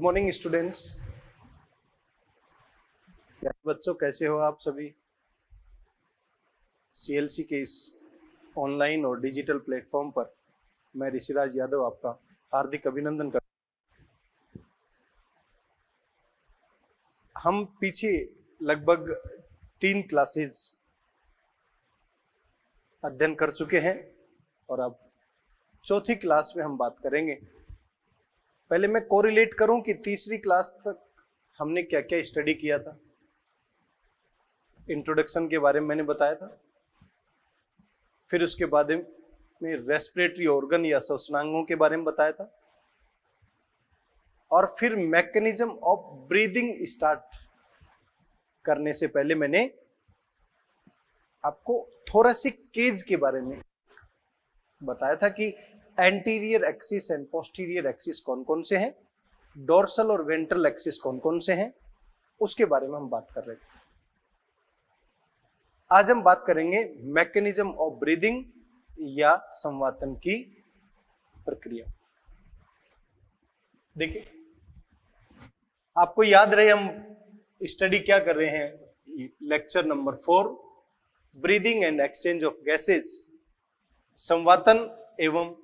Morning students. बच्चों कैसे हो आप सभी। सीएलसी के इस ऑनलाइन और डिजिटल प्लेटफॉर्म पर मैं ऋषिराज यादव आपका हार्दिक अभिनंदन करता हूं। हम पीछे लगभग 3 क्लासेस अध्ययन कर चुके हैं और अब चौथी क्लास में हम बात करेंगे। पहले मैं कोरिलेट करूं कि तीसरी क्लास तक हमने क्या क्या स्टडी किया था। इंट्रोडक्शन के बारे में मैंने बताया था, फिर उसके बाद में रेस्पिरेटरी ऑर्गन या श्वसनांगों के बारे में बताया था, और फिर मैकेनिज्म ऑफ ब्रीदिंग स्टार्ट करने से पहले मैंने आपको थोरेसिक केज के बारे में बताया था कि anterior axis and posterior axis कौन कौन से हैं, डोर्सल और वेंट्रल एक्सिस कौन कौन से हैं, उसके बारे में हम बात कर रहे थे। आज हम बात करेंगे मैकेनिज्म ऑफ ब्रीदिंग या संवातन की प्रक्रिया। देखिए, आपको याद रहे हम स्टडी क्या कर रहे हैं। Lecture number 4, breathing and exchange of gases, संवातन एवं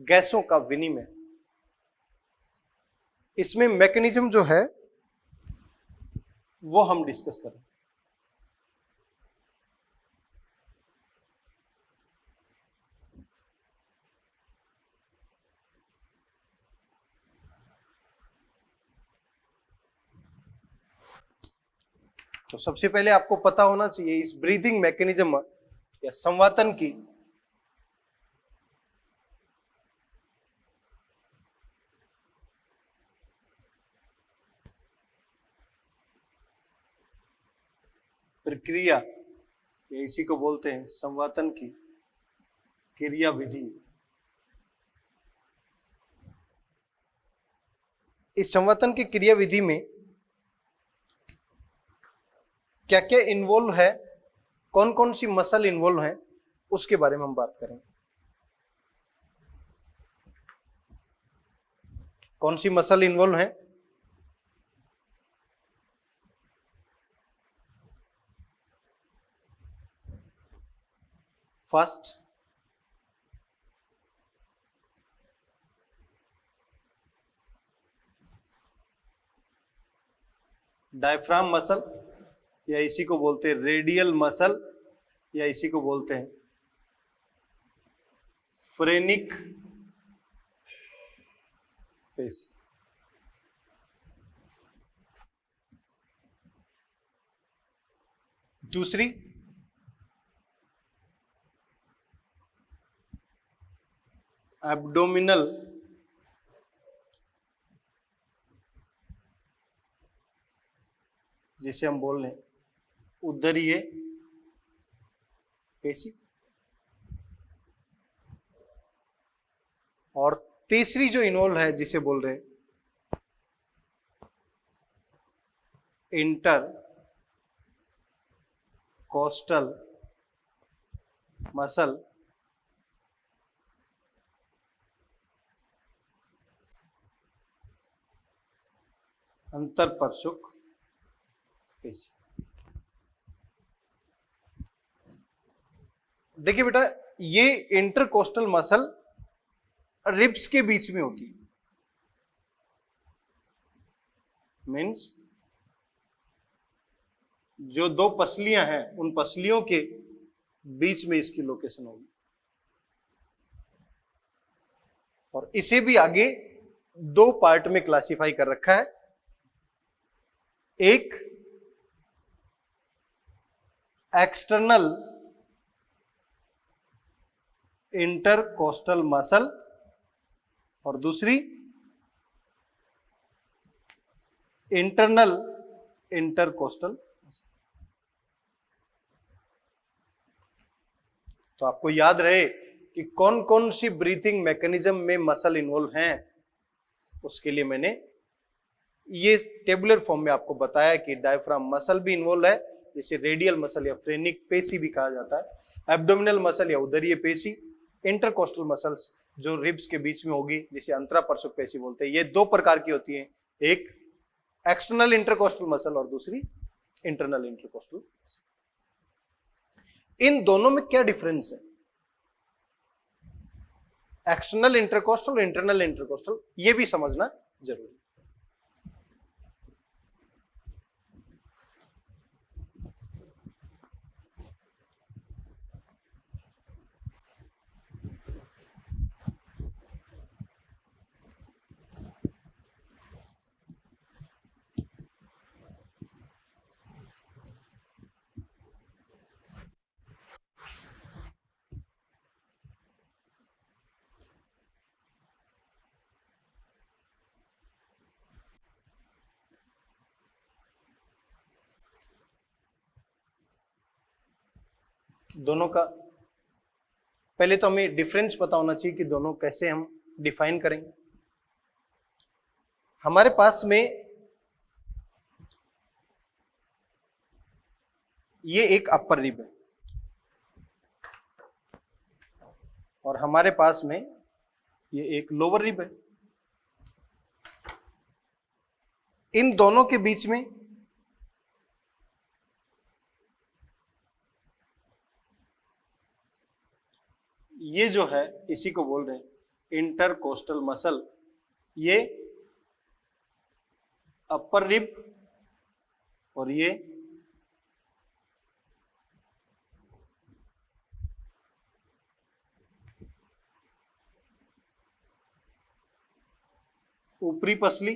गैसों का विनिमय। इसमें मैकेनिज्म जो है वो हम डिस्कस करें। तो सबसे पहले आपको पता होना चाहिए इस ब्रीदिंग मैकेनिज्म या संवातन की प्रक्रिया, या इसी को बोलते हैं संवातन की क्रिया विधि। इस संवातन की क्रिया विधि में क्या क्या इन्वॉल्व है, कौन कौन सी मसल इन्वॉल्व है, उसके बारे में हम बात करेंगे। कौन सी मसल इन्वॉल्व है? फर्स्ट डायफ्राम मसल, या इसी को बोलते हैं रेडियल मसल, या इसी को बोलते हैं फ्रेनिक पेशी। दूसरी एब्डोमिनल जिसे हम बोल रहे हैं उदरीय पेशी, और तीसरी जो इन्वॉल्व है जिसे बोल रहे हैं इंटर कोस्टल मसल, अंतरपर्शुक पेशी। देखिए बेटा, ये इंटरकोस्टल मसल रिब्स के बीच में होती है। मीन्स जो 2 पसलियां हैं उन पसलियों के बीच में इसकी लोकेशन होगी, और इसे भी आगे 2 पार्ट में क्लासिफाई कर रखा है। एक एक्सटर्नल इंटरकोस्टल मसल और दूसरी इंटरनल इंटरकोस्टल। तो आपको याद रहे कि कौन कौन सी ब्रीथिंग मैकेनिज्म में मसल इन्वॉल्व हैं, उसके लिए मैंने ये टेबुलर फॉर्म में आपको बताया कि डायफ्राम मसल भी इन्वॉल्व है, जिसे रेडियल मसल या फ्रेनिक पेशी भी कहा जाता है, एब्डोमिनल मसल या उदरीय पेशी, इंटरकोस्टल मसल्स जो रिब्स के बीच में होगी, जिसे अंतरापरशुक पेशी बोलते हैं। ये दो प्रकार की होती है, एक एक्सटर्नल इंटरकोस्टल मसल और दूसरी इंटरनल इंटरकोस्टल। इन दोनों में क्या डिफरेंस है? एक्सटर्नल इंटरकोस्टल और इंटरनल इंटरकोस्टल, ये भी समझना जरूरी है। दोनों का पहले तो हमें डिफरेंस पता होना चाहिए कि दोनों कैसे हम डिफाइन करेंगे। हमारे पास में ये एक अपर रिब है और हमारे पास में ये एक लोअर रिब है। इन दोनों के बीच में ये जो है, इसी को बोल रहे हैं इंटरकोस्टल मसल। ये अपर रिब और ये ऊपरी पसली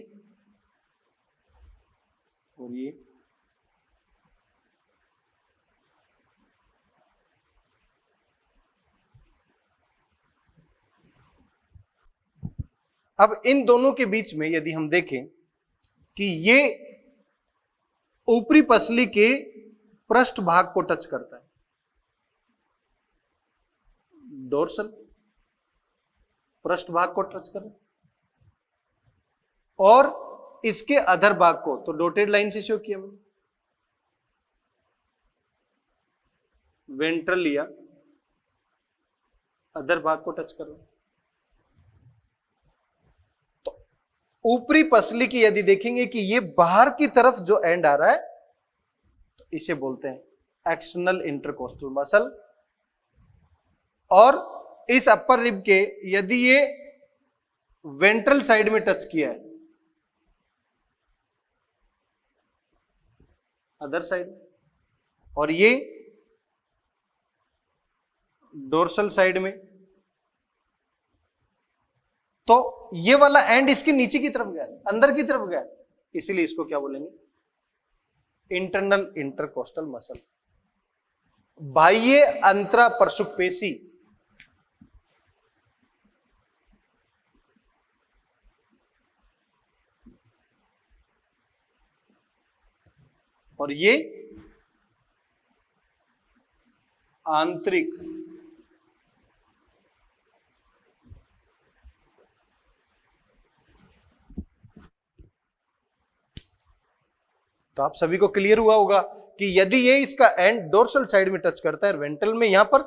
और ये अब इन दोनों के बीच में यदि हम देखें कि ये ऊपरी पसली के पृष्ठ भाग को टच करता है, डोर्सल पृष्ठ भाग को टच कर, और इसके अधर भाग को तो डॉटेड लाइन से शो किया मैंने, वेंट्रल या अधर भाग को टच कर रहा है। तो ऊपरी पसली की यदि देखेंगे कि ये बाहर की तरफ जो एंड आ रहा है, तो इसे बोलते हैं एक्सटर्नल इंटरकोस्टल मसल। और इस अपर रिब के यदि ये वेंट्रल साइड में टच किया है, अदर साइड, और ये डोर्सल साइड में, तो ये वाला एंड इसके नीचे की तरफ गया, अंदर की तरफ गया, इसीलिए इसको क्या बोलेंगे? इंटरनल इंटरकोस्टल मसल, बाह्य अंतरापरशुक पेशी। और ये आंतरिक तो आप सभी को क्लियर हुआ होगा कि यदि ये इसका एंड डोर्सल साइड में टच करता है वेंट्रल में यहां पर,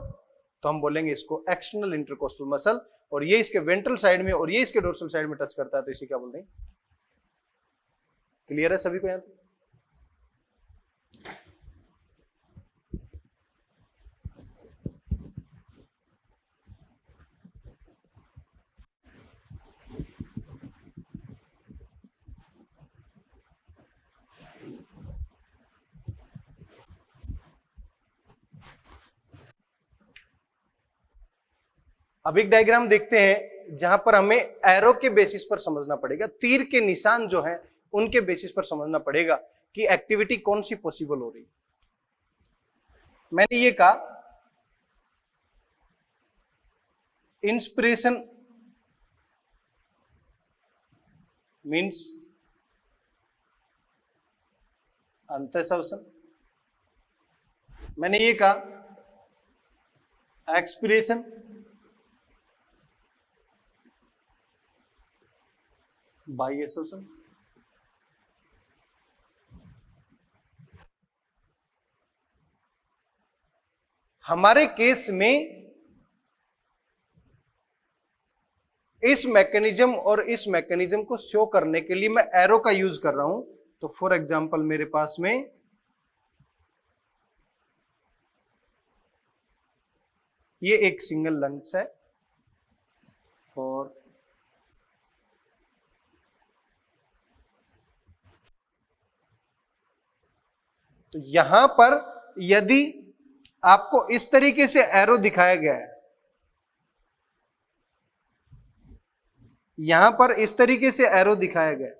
तो हम बोलेंगे इसको एक्सटर्नल इंटरकोस्टल मसल। और ये इसके वेंट्रल साइड में और ये इसके डोर्सल साइड में टच करता है, तो इसे क्या बोलते हैं? क्लियर है सभी को यहां तक? अब एक डायग्राम देखते हैं जहां पर हमें एरो के बेसिस पर समझना पड़ेगा, तीर के निशान जो हैं उनके बेसिस पर समझना पड़ेगा कि एक्टिविटी कौन सी पॉसिबल हो रही है। मैंने ये कहा इंस्पिरेशन मीन्स अंतःश्वसन, मैंने ये कहा एक्सपिरेशन बाह्य श्वसन। हमारे केस में इस मैकेनिज्म और इस मैकेनिज्म को शो करने के लिए मैं एरो का यूज कर रहा हूं। तो फॉर एग्जांपल मेरे पास में ये एक सिंगल लंग्स है और तो यहां पर यदि आपको इस तरीके से एरो दिखाया गया है, यहां पर इस तरीके से एरो दिखाया गया,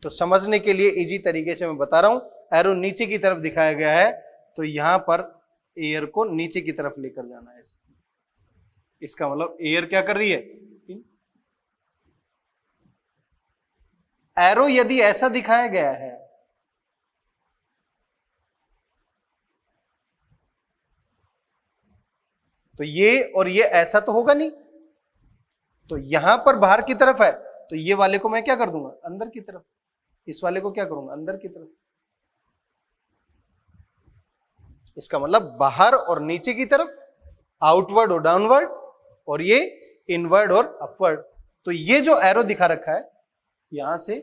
तो समझने के लिए इजी तरीके से मैं बता रहा हूं। एरो नीचे की तरफ दिखाया गया है तो यहां पर एयर को नीचे की तरफ लेकर जाना है। इसका मतलब एयर क्या कर रही है, एरो यदि ऐसा दिखाया गया है तो ये और ये ऐसा तो होगा नहीं, तो यहां पर बाहर की तरफ है तो ये वाले को मैं क्या कर दूंगा, अंदर की तरफ, इस वाले को क्या करूंगा, अंदर की तरफ। इसका मतलब बाहर और नीचे की तरफ, आउटवर्ड और डाउनवर्ड, और ये इनवर्ड और अपवर्ड। तो ये जो एरो दिखा रखा है यहां से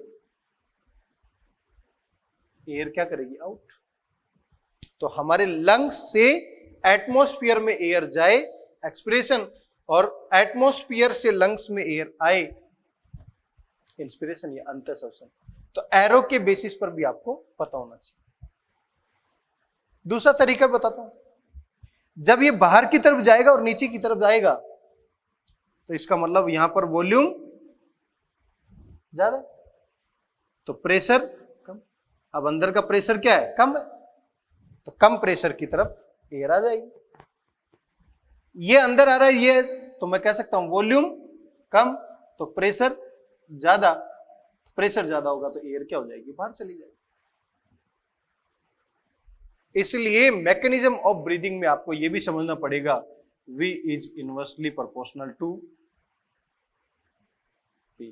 एयर क्या करेगी, आउट। तो हमारे लंग्स से एटमॉस्फेयर में एयर जाए एक्सपिरेशन, और एटमॉस्फेयर से लंग्स में एयर आए इंस्पिरेशन या अंतःश्वसन। तो एरो के बेसिस पर भी आपको पता होना चाहिए। दूसरा तरीका बताता हूं, जब ये बाहर की तरफ जाएगा और नीचे की तरफ जाएगा तो इसका मतलब यहां पर वॉल्यूम ज्यादा, तो प्रेशर कम। अब अंदर का प्रेशर क्या है, कम है, तो कम प्रेशर की तरफ एयर आ जाएगी। ये अंदर आ रहा है ये, तो मैं कह सकता हूं वॉल्यूम कम तो प्रेशर ज्यादा, प्रेशर ज्यादा होगा तो एयर क्या हो जाएगी, बाहर चली जाएगी। इसलिए मैकेनिज्म ऑफ ब्रीदिंग में आपको यह भी समझना पड़ेगा, V is inversely proportional to P।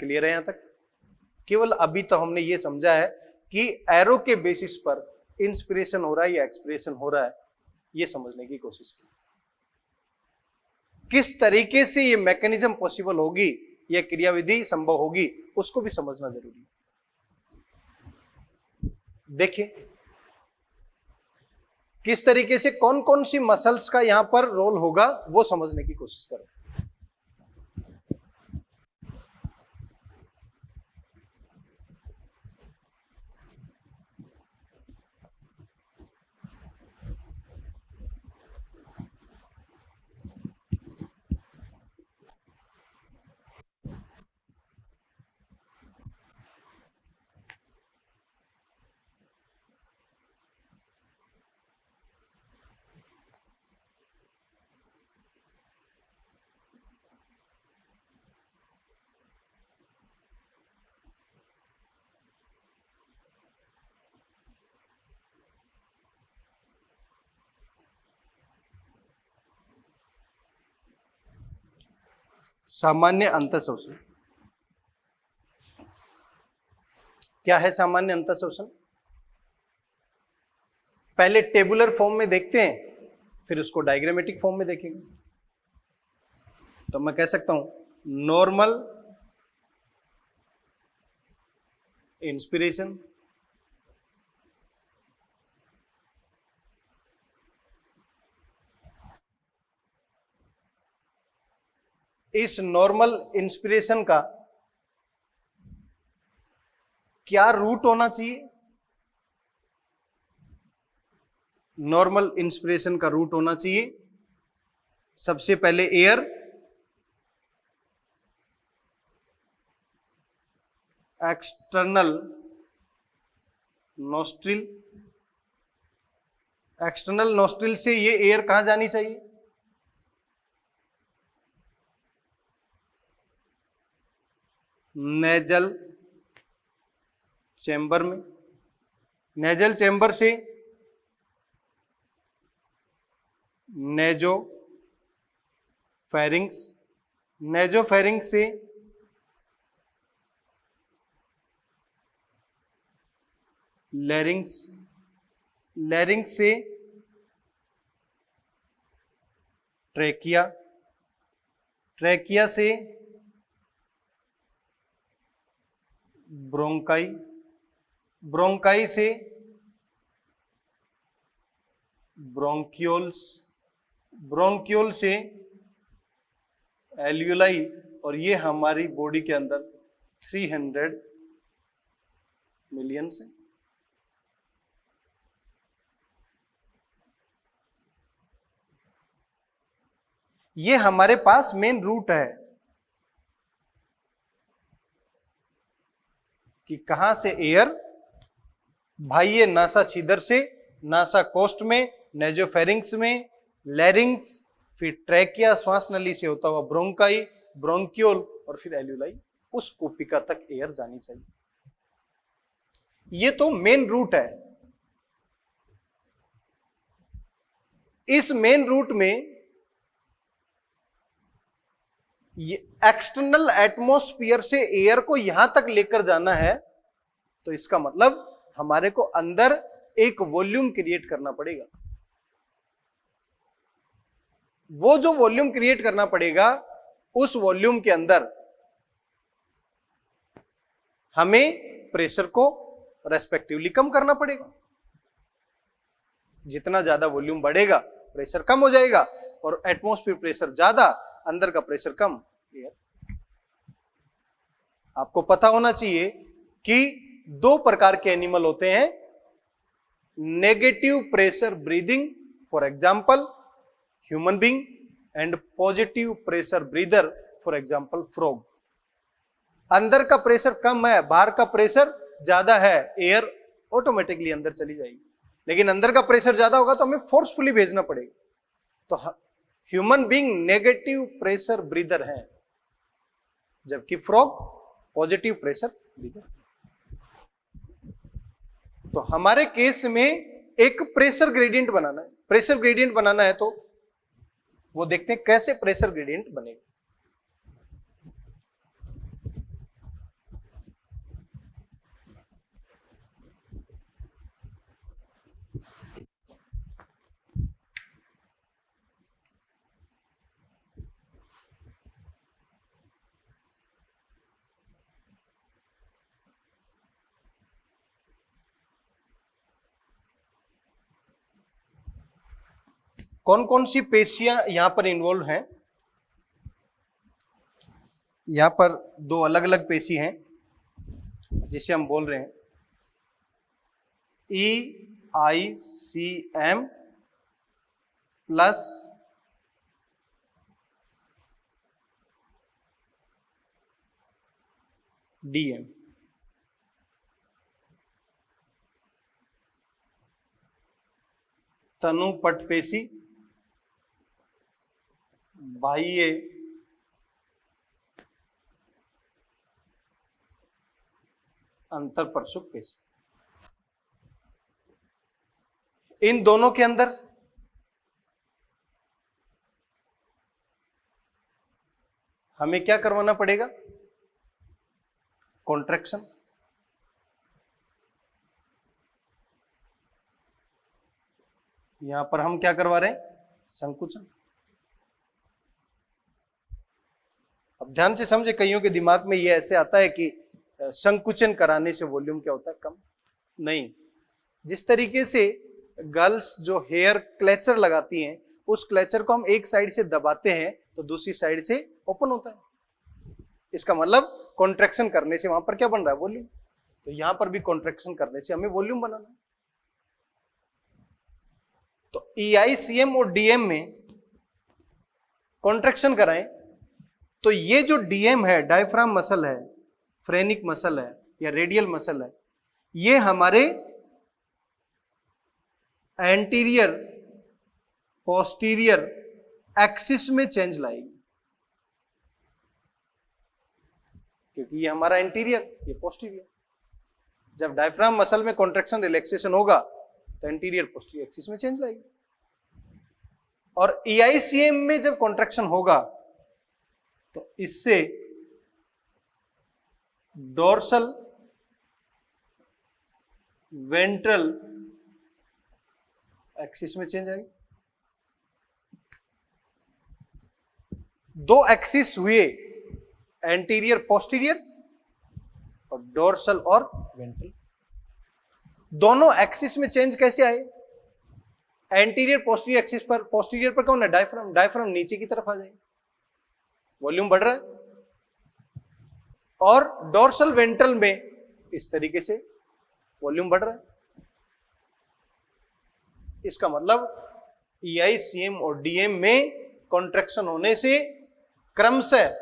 Clear है यहां तक? केवल अभी तो हमने यह समझा है कि एरो के बेसिस पर इंस्पिरेशन हो रहा है या एक्सप्रेशन हो रहा है, यह समझने की कोशिश की। किस तरीके से यह मैकेनिज्म पॉसिबल होगी, यह क्रियाविधि संभव होगी, उसको भी समझना जरूरी है। देखिए किस तरीके से कौन कौन सी मसल्स का यहां पर रोल होगा वो समझने की कोशिश करें। सामान्य अंतःश्वसन क्या है? सामान्य अंतःश्वसन पहले टेबुलर फॉर्म में देखते हैं, फिर उसको डायग्रामेटिक फॉर्म में देखेंगे। तो मैं कह सकता हूं नॉर्मल इंस्पिरेशन, इस नॉर्मल इंस्पिरेशन का क्या रूट होना चाहिए? नॉर्मल इंस्पिरेशन का रूट होना चाहिए सबसे पहले air, external nostril, external nostril से ये एयर कहां जानी चाहिए? नेजल चैम्बर में, नेजल चैम्बर से नेजो फेरिंग्स, नेजो फेरिंग्स से लैरिंग्स, लैरिंग्स से ट्रेकिया, ट्रेकिया से ब्रोंकाई, ब्रोंकाई से ब्रोंक्यूल्स, ब्रोंक्यूल से एल्यूलाई, और ये हमारी बॉडी के अंदर 300 मिलियन से। ये हमारे पास मेन रूट है कि कहां से एयर, भाई ये नासा छिदर से, नासा कोस्ट में, नेजोफेरिंग्स में, लैरिंग्स, फिर ट्रैकिया श्वास नली से होता हुआ ब्रोंकाई, ब्रोंक्यूल और फिर एल्यूलाई, उस कोपिका तक एयर जानी चाहिए। ये तो मेन रूट है। इस मेन रूट में ये एक्सटर्नल एटमॉस्फेयर से एयर को यहां तक लेकर जाना है, तो इसका मतलब हमारे को अंदर एक वॉल्यूम क्रिएट करना पड़ेगा। वो जो वॉल्यूम क्रिएट करना पड़ेगा, उस वॉल्यूम के अंदर हमें प्रेशर को रेस्पेक्टिवली कम करना पड़ेगा। जितना ज्यादा वॉल्यूम बढ़ेगा प्रेशर कम हो जाएगा, और एटमॉस्फेयर प्रेशर ज्यादा, अंदर का प्रेशर कम। आपको पता होना चाहिए कि दो प्रकार के एनिमल होते हैं, negative pressure breathing, for example human being, and positive pressure breather, for example frog. अंदर का प्रेशर कम है, बाहर का प्रेशर ज्यादा है, एयर ऑटोमेटिकली अंदर चली जाएगी। लेकिन अंदर का प्रेशर ज्यादा होगा तो हमें फोर्सफुली भेजना पड़ेगा। तो human being negative pressure breather है, जबकि फ्रॉग पॉजिटिव प्रेशर ब्रीदर। तो हमारे केस में एक प्रेशर ग्रेडियंट बनाना है। प्रेशर ग्रेडियंट बनाना है तो वो देखते हैं कैसे प्रेशर ग्रेडियंट बनेगा। कौन कौन सी पेशियां यहां पर इन्वॉल्व हैं? यहां पर दो अलग अलग पेशी हैं जिसे हम बोल रहे हैं EICM प्लस DM। तनुपट पेशी, बाह्य अंतरपरशुक पेशी। इन दोनों के अंदर हमें क्या करवाना पड़ेगा? कॉन्ट्रैक्शन। यहां पर हम क्या करवा रहे हैं? संकुचन। अब ध्यान से समझे, कईयों के दिमाग में ये ऐसे आता है कि संकुचन कराने से वॉल्यूम क्या होता है? कम। नहीं, जिस तरीके से गर्ल्स जो हेयर क्लेचर लगाती हैं, उस क्लेचर को हम एक साइड से दबाते हैं तो दूसरी साइड से ओपन होता है। इसका मतलब कॉन्ट्रैक्शन करने से वहां पर क्या बन रहा है? वॉल्यूम। तो यहां पर भी कॉन्ट्रैक्शन करने से हमें वॉल्यूम बनाना है। तो EICM और DM में कॉन्ट्रैक्शन कराएं तो ये जो DM है, डायफ्राम मसल है, फ्रेनिक मसल है या रेडियल मसल है, ये हमारे एंटीरियर पोस्टीरियर एक्सिस में चेंज लाएगी, क्योंकि ये हमारा एंटीरियर, ये पोस्टीरियर। जब डायफ्राम मसल में कॉन्ट्रैक्शन रिलैक्सेशन होगा तो एंटीरियर पोस्टीरियर एक्सिस में चेंज लाएगी। और EICM में जब कॉन्ट्रैक्शन होगा तो इससे डोर्सल वेंट्रल एक्सिस में चेंज आएगी। दो एक्सिस हुए, एंटीरियर पोस्टीरियर और डोर्सल और वेंट्रल। दोनों एक्सिस में चेंज कैसे आए? एंटीरियर पोस्टीरियर एक्सिस पर, पोस्टीरियर पर कौन है? डायफ्राम। डायफ्राम नीचे की तरफ आ जाए, वॉल्यूम बढ़ रहा है। और डोर्सल वेंट्रल में इस तरीके से वॉल्यूम बढ़ रहा है। इसका मतलब EICM और DM में कॉन्ट्रैक्शन होने से क्रमशः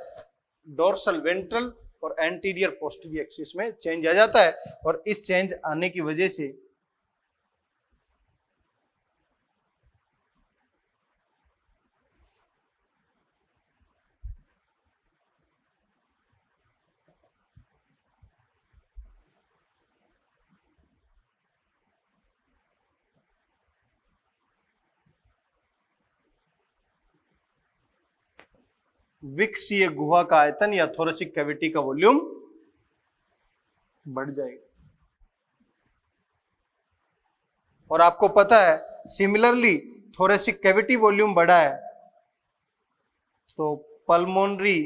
डोर्सल वेंट्रल और एंटीरियर पोस्टीरियर एक्सिस में चेंज आ जाता है, और इस चेंज आने की वजह से विकसीय गुहा का आयतन या थोरेसिक कैविटी का वॉल्यूम बढ़ जाएगा। और आपको पता है सिमिलरली थोरेसिक कैविटी वॉल्यूम बढ़ा है तो पल्मोनरी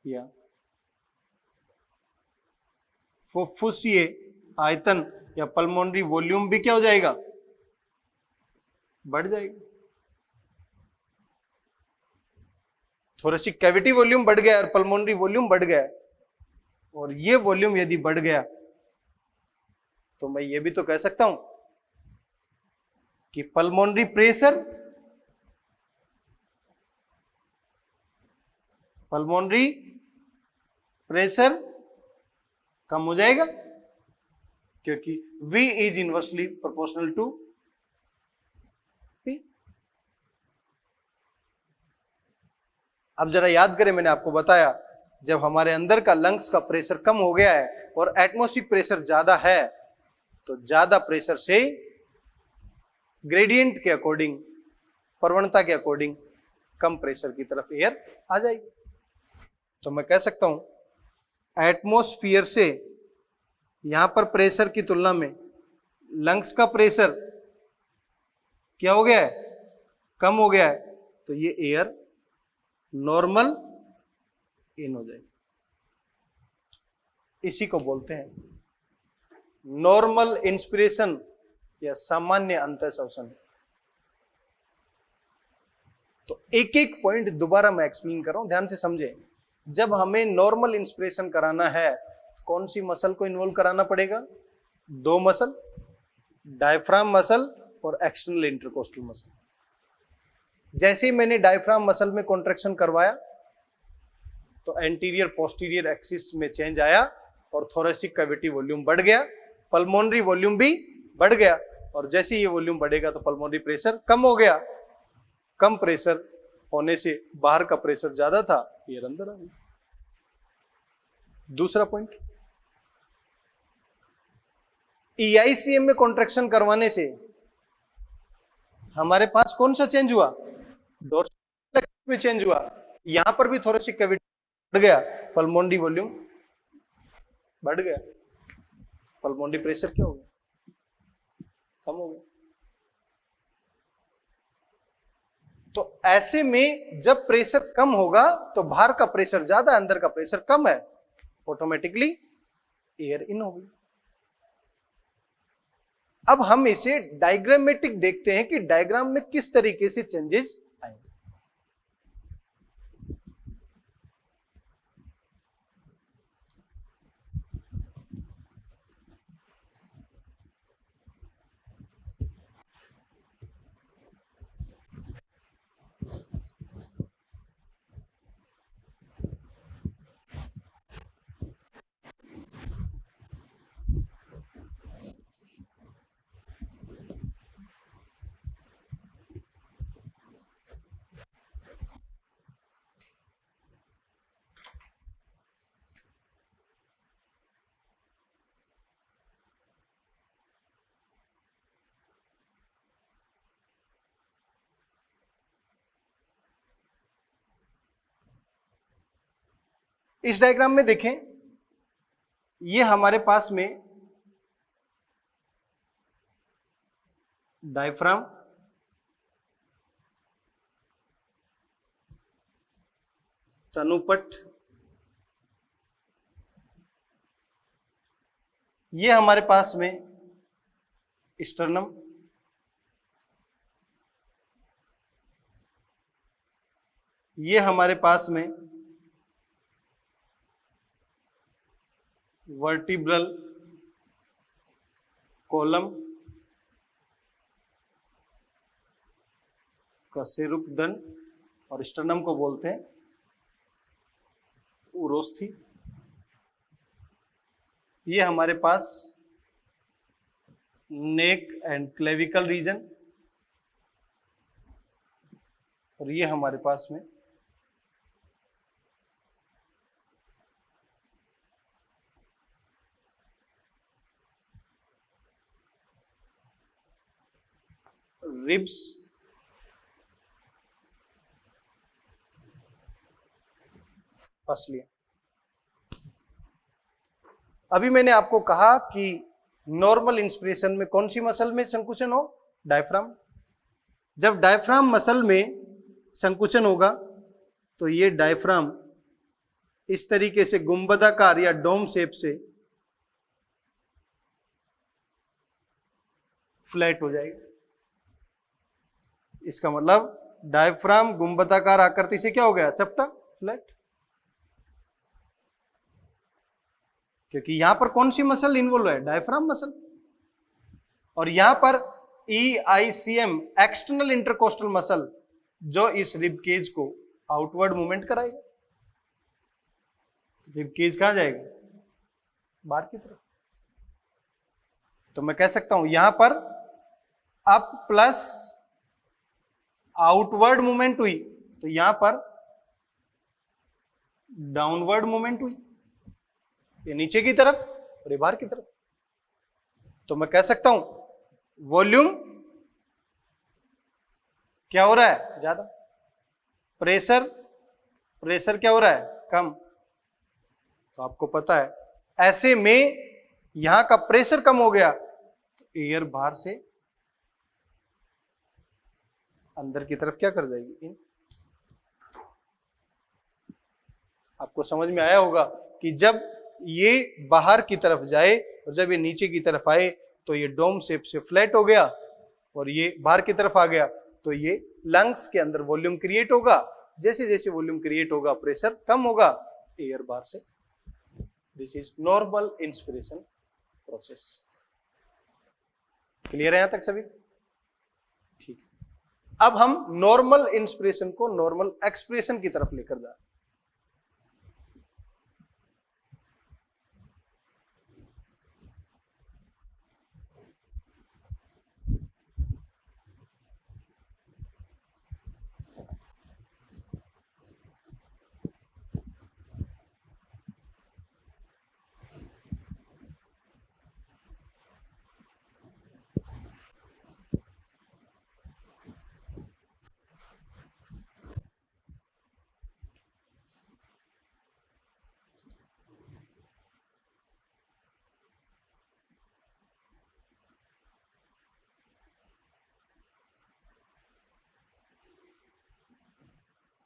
या फुफ्फुसीय आयतन या पल्मोनरी वॉल्यूम भी क्या हो जाएगा? बढ़ जाएगा। थोरेसिक कैविटी वॉल्यूम बढ़ गया और पल्मोनरी वॉल्यूम बढ़ गया, और ये वॉल्यूम यदि बढ़ गया तो मैं ये भी तो कह सकता हूं कि पल्मोनरी प्रेशर, पल्मोनरी प्रेशर कम हो जाएगा, क्योंकि V is inversely proportional to P। अब जरा याद करें, मैंने आपको बताया जब हमारे अंदर का लंग्स का प्रेशर कम हो गया है और एटमॉस्फेरिक प्रेशर ज्यादा है, तो ज्यादा प्रेशर से ग्रेडियंट के अकॉर्डिंग, प्रवणता के अकॉर्डिंग कम प्रेशर की तरफ एयर आ जाएगी। तो मैं कह सकता हूं एटमॉस्फेयर से यहां पर प्रेशर की तुलना में लंग्स का प्रेशर क्या हो गया है? कम हो गया है, तो ये एयर नॉर्मल इन हो जाएगी। इसी को बोलते हैं नॉर्मल इंस्पिरेशन या सामान्य अंतःश्वसन। तो एक एक पॉइंट दोबारा मैं एक्सप्लेन कर रहा हूं, ध्यान से समझें। जब हमें नॉर्मल इंस्पिरेशन कराना है, कौन सी मसल को इन्वॉल्व कराना पड़ेगा? दो मसल, डायफ्राम मसल और एक्सटर्नल इंटरकोस्टल मसल। जैसे ही मैंने डायफ्राम मसल में कॉन्ट्रैक्शन करवाया तो एंटीरियर पोस्टीरियर एक्सिस में चेंज आया और थोरेसिक कैविटी वॉल्यूम बढ़ गया, पल्मोनरी वॉल्यूम भी बढ़ गया, और जैसे ये वॉल्यूम बढ़ेगा तो पल्मोनरी प्रेशर कम हो गया। कम प्रेशर होने से बाहर का प्रेशर ज्यादा था, एयर अंदर आ गई। दूसरा पॉइंट, EICM में कॉन्ट्रैक्शन करवाने से हमारे पास कौन सा चेंज हुआ? डोर्सल में चेंज हुआ। यहां पर भी थोरेसिक कैविटी बढ़ गया, पल्मोनरी वॉल्यूम बढ़ गया, पल्मोनरी प्रेशर क्या हो गया? कम हो गया। तो ऐसे में जब प्रेशर कम होगा तो बाहर का प्रेशर ज्यादा, अंदर का प्रेशर कम है, ऑटोमेटिकली एयर इन हो गई। अब हम इसे डायग्रामेटिक देखते हैं कि डायग्राम में किस तरीके से चेंजेस आएंगे। इस डायग्राम में देखें, ये हमारे पास में डायफ्राम, तनुपट, ये हमारे पास में स्टर्नम, ये हमारे पास में वर्टिब्रल कॉलम, कशेरुकदंड, और स्टर्नम को बोलते हैं उरोस्थी। ये हमारे पास नेक एंड क्लेविकल रीजन, और ये हमारे पास में रिब्स, पसलियां। अभी मैंने आपको कहा कि नॉर्मल इंस्पिरेशन में कौन सी मसल में संकुचन हो? डायफ्राम। जब डायफ्राम मसल में संकुचन होगा तो ये डायफ्राम इस तरीके से गुंबदाकार या डोम शेप से फ्लैट हो जाएगा। इसका मतलब डायफ्राम गुंबदाकार आकृति से क्या हो गया? चपटा, फ्लैट। क्योंकि यहां पर कौन सी मसल इन्वॉल्व है? Diaphragm muscle. और यहां पर EICM एक्सटर्नल इंटरकोस्टल मसल जो इस रिब केज को आउटवर्ड मूवमेंट कराएगा। रिब केज कहां जाएगा? बाहर की तरफ। तो मैं कह सकता हूं यहां पर अप प्लस आउटवर्ड मूवमेंट हुई, तो यहां पर डाउनवर्ड मूवमेंट हुई, ये नीचे की तरफ और ये बाहर की तरफ। तो मैं कह सकता हूं वॉल्यूम क्या हो रहा है? ज्यादा। प्रेशर क्या हो रहा है? कम। तो आपको पता है ऐसे में यहां का प्रेशर कम हो गया तो एयर बाहर से अंदर की तरफ क्या कर जाएगी? आपको समझ में आया होगा कि जब ये बाहर की तरफ जाए और जब ये नीचे की तरफ आए तो ये डोम शेप से फ्लैट हो गया, और ये बाहर की तरफ आ गया तो ये लंग्स के अंदर वॉल्यूम क्रिएट होगा। जैसे जैसे वॉल्यूम क्रिएट होगा प्रेशर कम होगा, एयर बाहर से। This is normal inspiration process. Clear है यहां तक सभी? ठीक। अब हम नॉर्मल इंस्पिरेशन को नॉर्मल एक्सप्रेशन की तरफ लेकर जा रहे हैं।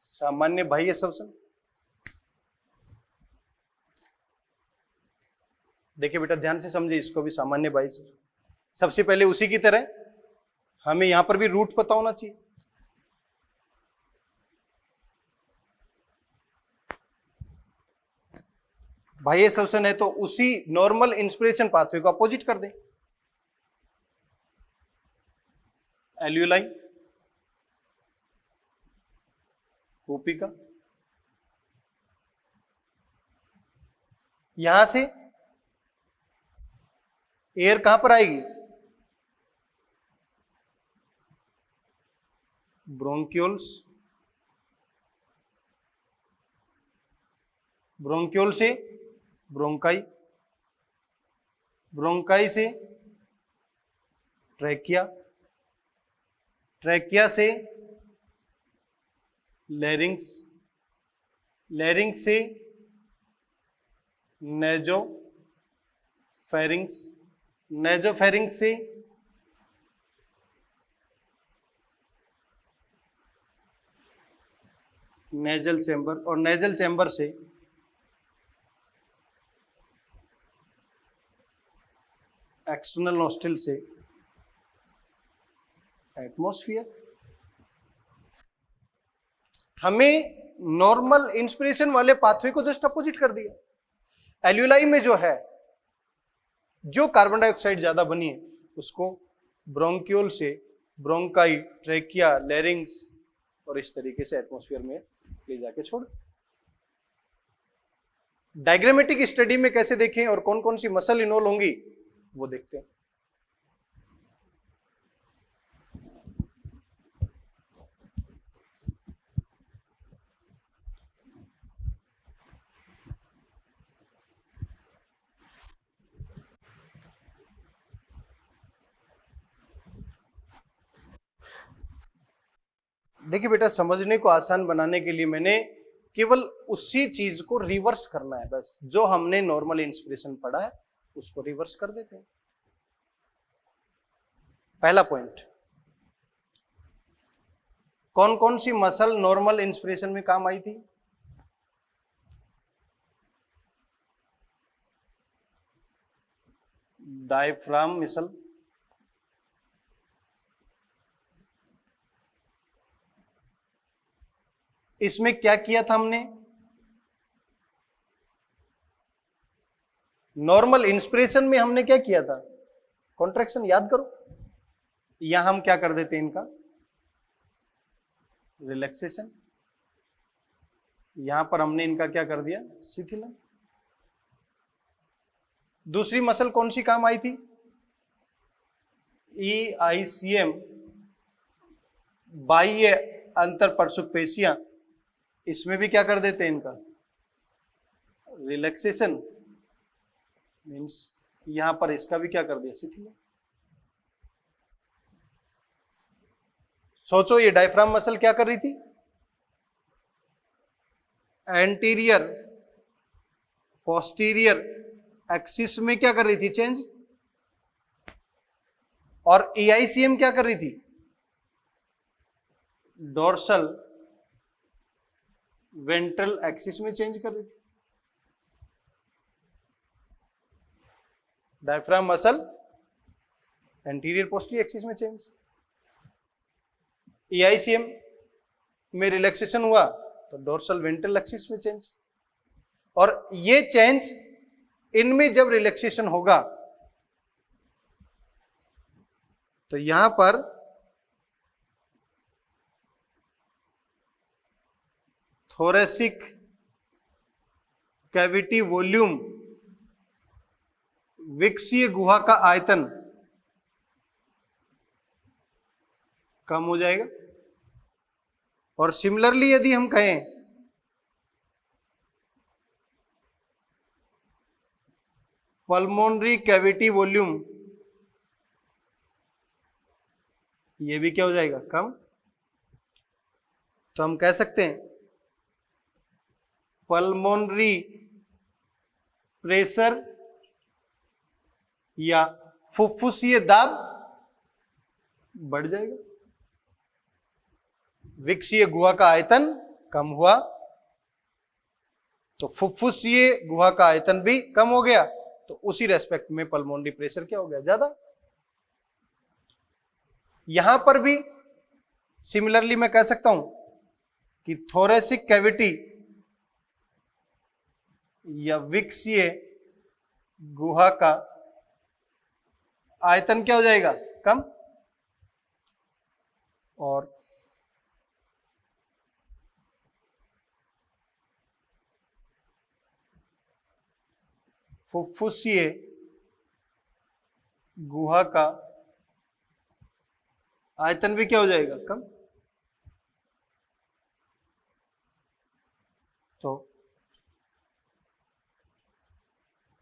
सामान्य बाह्य श्वसन। देखिए बेटा ध्यान से समझे इसको भी, सामान्य बाह्य श्वसन। सबसे पहले उसी की तरह हमें यहां पर भी रूट पता होना चाहिए। बाह्य श्वसन है तो उसी नॉर्मल इंस्पिरेशन पाथवे को अपोजिट कर दें। एल्यूलाई, कूपिका, यहां से एयर कहां पर आएगी? ब्रोंक्यूल्स, ब्रोंक्यूल से ब्रोंकाई, ब्रोंकाई से ट्रैकिया, ट्रैकिया से लैरिंग्स, लैरिंग्स से नेजोफेरिंग्स, नेजोफेरिंग्स से नेजल चैम्बर, और नेजल चैम्बर से एक्सटर्नल नॉस्ट्रिल से एटमॉस्फेयर। हमें नॉर्मल इंस्पिरेशन वाले पाथवे को जस्ट अपोजिट कर दिया। एल्यूलाई में जो है, जो कार्बन डाइऑक्साइड ज्यादा बनी है उसको ब्रोंक्यूल से ब्रोंकाई, ट्रेकिया, लैरिंग्स और इस तरीके से एटमॉस्फेयर में ले जाके छोड़। डायग्रामेटिक स्टडी में कैसे देखें और कौन कौन सी मसल इन्वॉल्व होंगी वो देखते हैं। देखिए बेटा, समझने को आसान बनाने के लिए मैंने केवल उसी चीज को रिवर्स करना है, बस जो हमने नॉर्मल इंस्पिरेशन पढ़ा है उसको रिवर्स कर देते हैं। पहला पॉइंट, कौन कौन सी मसल नॉर्मल इंस्पिरेशन में काम आई थी? डायफ्राम मसल, इसमें क्या किया था हमने? नॉर्मल इंस्पिरेशन में हमने क्या किया था? कॉन्ट्रैक्शन, याद करो। यहां हम क्या कर देते हैं, इनका रिलैक्सेशन। यहां पर हमने इनका क्या कर दिया? शिथिलन। दूसरी मसल कौन सी काम आई थी? EICM, बाह्य अंतर परशुक पेशियां, इसमें भी क्या कर देते हैं इनका? रिलैक्सेशन। मीन्स यहां पर इसका भी क्या कर दिया? शिथिलन। सोचो, ये डायफ्राम मसल क्या कर रही थी? एंटीरियर पोस्टीरियर एक्सिस में क्या कर रही थी? चेंज। और EICM क्या कर रही थी? डोर्सल वेंट्रल एक्सिस में चेंज कर रही थी। Diaphragm muscle anterior posterior axis में चेंज, EICM में रिलैक्सेशन हुआ तो डोर्सल वेंट्रल एक्सिस में चेंज। और ये चेंज, इनमें जब रिलैक्सेशन होगा तो यहां पर थोरेसिक कैविटी वॉल्यूम, विकसीय गुहा का आयतन कम हो जाएगा। और सिमिलरली यदि हम कहें पल्मोनरी कैविटी वॉल्यूम, ये भी क्या हो जाएगा? कम। तो हम कह सकते हैं पल्मोनरी प्रेशर या फुफ्फुसीय दाब बढ़ जाएगा। विकसीय गुहा का आयतन कम हुआ तो फुफ्फुसीय गुहा का आयतन भी कम हो गया, तो उसी रेस्पेक्ट में पल्मोनरी प्रेशर क्या हो गया? ज्यादा। यहां पर भी सिमिलरली मैं कह सकता हूं कि थोरेसिक कैविटी या विकसीय गुहा का आयतन क्या हो जाएगा? कम। और फुफ्फुसीय गुहा का आयतन भी क्या हो जाएगा? कम। तो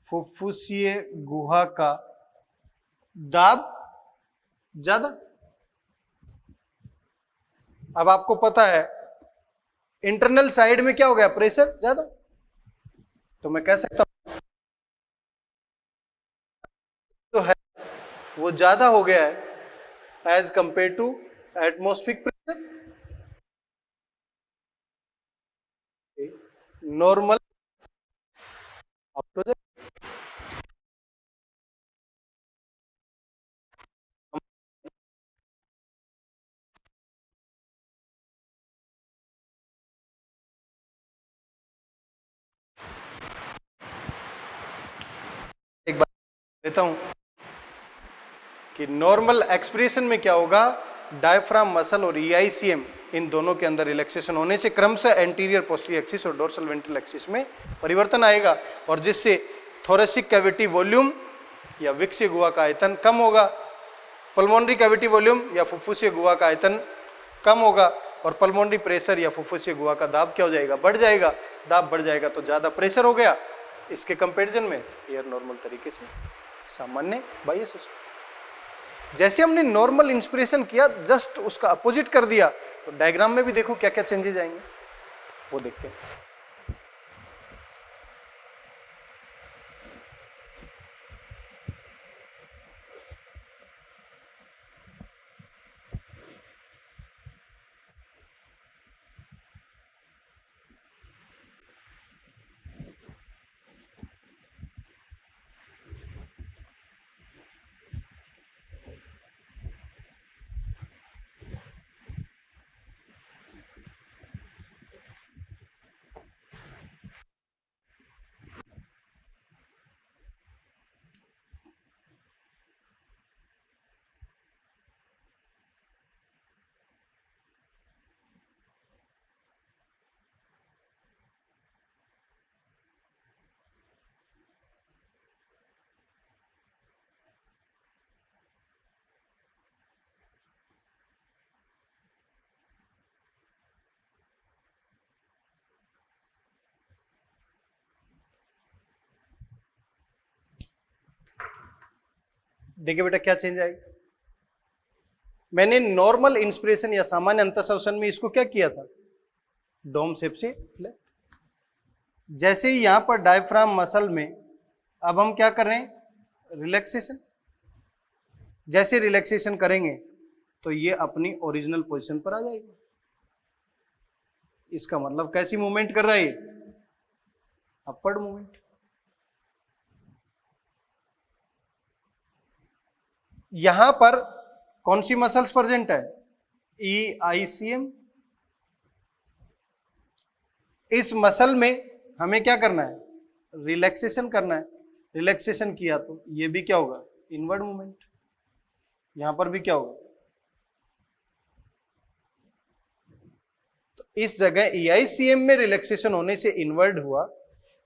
फुफ्फुसीय गुहा का दाब ज्यादा। अब आपको पता है इंटरनल साइड में क्या हो गया? प्रेशर ज्यादा। तो मैं कह सकता हूं तो है वो ज्यादा हो गया है as compare to atmospheric pressure. Normal एक बार लेता हूं कि नॉर्मल एक्सप्रेशन में क्या होगा, डायफ्राम मसल और ईआईसीएम इन दोनों के अंदर रिलैक्सेशन होने से क्रमशः एंटीरियर पोस्टीरियर एक्सिस और डोर्सल वेंट्रल एक्सिस में परिवर्तन आएगा, और जिससे थोरेसिक कैविटी वॉल्यूम या विकसीय गुहा का आयतन कम होगा, पल्मोनरी कैविटी वॉल्यूम या फुफ्फुसीय गुहा का आयतन कम होगा, और पल्मोनरी प्रेशर या फुफ्फुसीय गुहा का दाब क्या हो जाएगा, बढ़ जाएगा। दाब बढ़ जाएगा तो ज्यादा प्रेशर हो गया, इसके कंपैरिजन में एयर नॉर्मल तरीके से सामान्य बाह्य शोषण। जैसे हमने नॉर्मल इंस्पिरेशन किया, जस्ट उसका अपोजिट कर दिया, तो डायग्राम में भी देखो क्या क्या चेंजेस आएंगे, वो देखते हैं। देखिए बेटा क्या चेंज आएगा। मैंने नॉर्मल इंस्पिरेशन या सामान्य अंतःश्वसन में इसको क्या किया था, डोम शेप से फ्लैट। जैसे ही यहां पर डायफ्राम मसल में अब हम क्या कर रहे हैं, रिलैक्सेशन। जैसे रिलैक्सेशन करेंगे तो ये अपनी ओरिजिनल पोजीशन पर आ जाएगी। इसका मतलब कैसी मूवमेंट कर रहा है, अपवर्ड मूवमेंट। यहां पर कौन सी मसल्स प्रेजेंट है, ईआईसीएम। इस मसल में हमें क्या करना है, रिलैक्सेशन करना है। रिलैक्सेशन किया तो ये भी क्या होगा, इनवर्ड मूवमेंट। यहां पर भी क्या होगा, तो इस जगह ईआईसीएम में रिलैक्सेशन होने से इनवर्ड हुआ,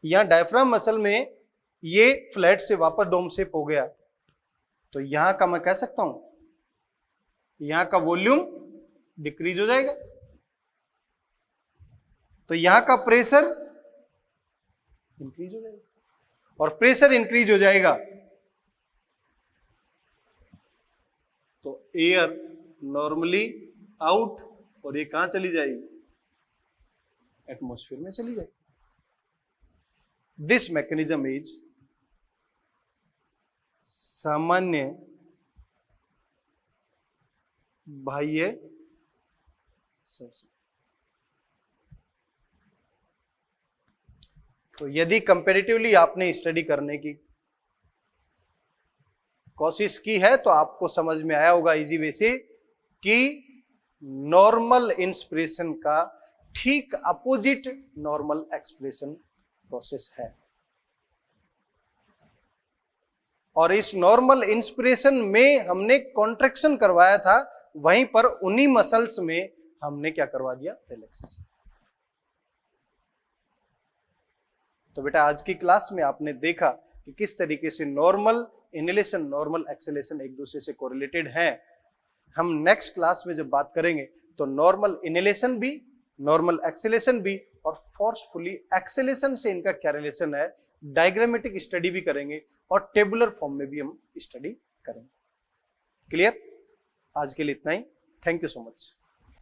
यहां डायफ्राम मसल में ये फ्लैट से वापस डोम शेप हो गया। तो यहां का मैं कह सकता हूं, यहां का वॉल्यूम डिक्रीज हो जाएगा, तो यहां का प्रेशर इंक्रीज हो जाएगा, और प्रेशर इंक्रीज हो जाएगा तो एयर नॉर्मली आउट, और ये कहां चली जाएगी, एटमॉस्फेयर में चली जाएगी। दिस मैकेनिज्म इज सामान्य बाह्य शोषण। तो यदि कंपैरेटिवली आपने स्टडी करने की कोशिश की है तो आपको समझ में आया होगा इजी वे से कि नॉर्मल इंस्पिरेशन का ठीक अपोजिट नॉर्मल एक्सप्रेशन प्रोसेस है, और इस नॉर्मल इंस्पिरेशन में हमने कॉन्ट्रैक्शन करवाया था, वहीं पर उन्हीं मसल्स में हमने क्या करवा दिया, रिलैक्सेशन। तो बेटा आज की क्लास में आपने देखा कि किस तरीके से नॉर्मल इनहेलेशन नॉर्मल एक्सहेलेशन एक दूसरे से कोरिलेटेड हैं। हम नेक्स्ट क्लास में जब बात करेंगे तो नॉर्मल इनहेलेशन भी, नॉर्मल एक्सहेलेशन भी, और फोर्सफुली एक्सहेलेशन से इनका क्या रिलेशन है, डायग्रामेटिक स्टडी भी करेंगे, और टेबुलर फॉर्म में भी हम स्टडी करेंगे। क्लियर? आज के लिए इतना ही। Thank you so much.